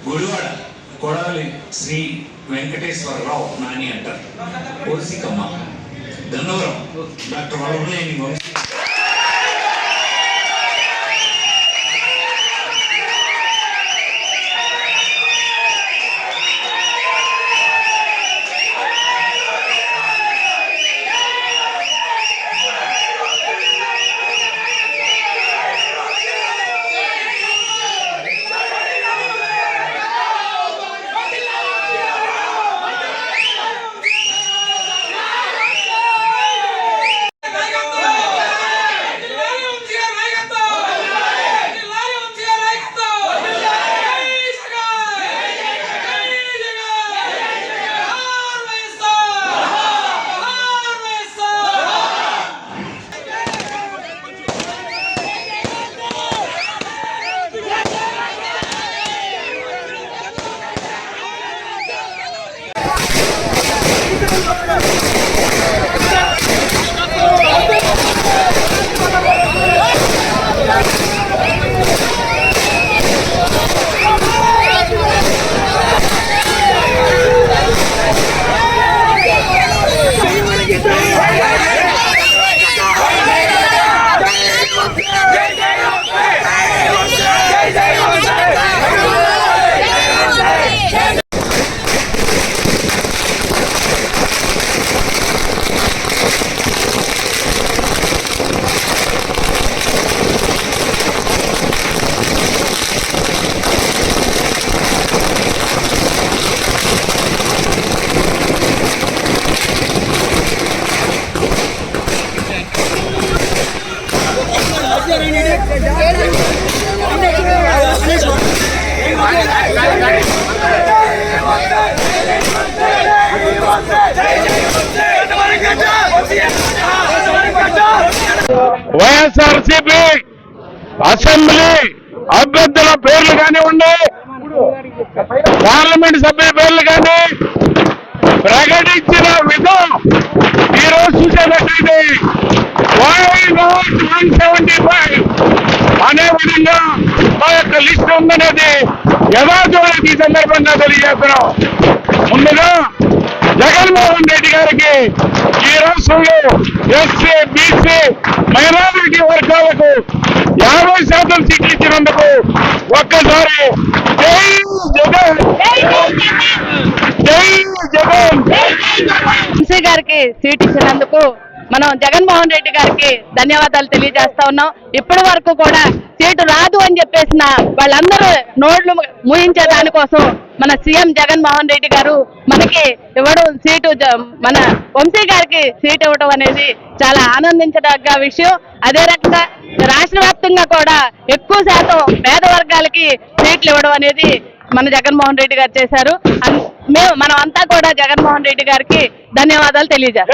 గుడివాడ కొడాలి శ్రీ వెంకటేశ్వరరావు నాని అంటారు. ఓసికమ్మ Gannavaram doctor Vallabhaneni Vamsi. YSRCP assembly అభ్యర్థుల పేర్లు కానివ్వండి, పార్లమెంట్ సభ్యుల పేర్లు కానీ ప్రకటించిన విధం ఈరోజు చూసేటట్లయితే వై నాట్ 175 అనే విధంగా మా యొక్క లిస్ట్ ఉందనేది యథార్థమైన ఈ సందర్భంగా తెలియజేస్తున్నాం. ముందుగా జగన్మోహన్ రెడ్డి గారికి ఈ రాష్ట్రంలో ఎస్సీ, బీసీ, మైనారిటీ వర్గాలకు 50% సీట్లు ఇచ్చినందుకు ఒక్కసారి జై జగన్, జై జగన్. వంశీ గారికి సీట్ ఇచ్చినందుకు మనం జగన్మోహన్ రెడ్డి గారికి ధన్యవాదాలు తెలియజేస్తా ఉన్నాం. ఇప్పటి వరకు కూడా సీటు రాదు అని చెప్పేసిన వాళ్ళందరూ నోళ్లు మూయించే దానికోసం మన సీఎం జగన్మోహన్ రెడ్డి గారు మనకి ఇవ్వడం, సీటు మన వంశీ గారికి సీట్ ఇవ్వడం అనేది చాలా ఆనందించదగ్గ విషయం. అదే రకంగా రాష్ట్ర వ్యాప్తంగా కూడా ఎక్కువ శాతం పేద వర్గాలకి సీట్లు ఇవ్వడం అనేది మన జగన్మోహన్ రెడ్డి గారు చేశారు. మనం అంతా కూడా జగన్మోహన్ రెడ్డి గారికి ధన్యవాదాలు తెలియజేస్తాం.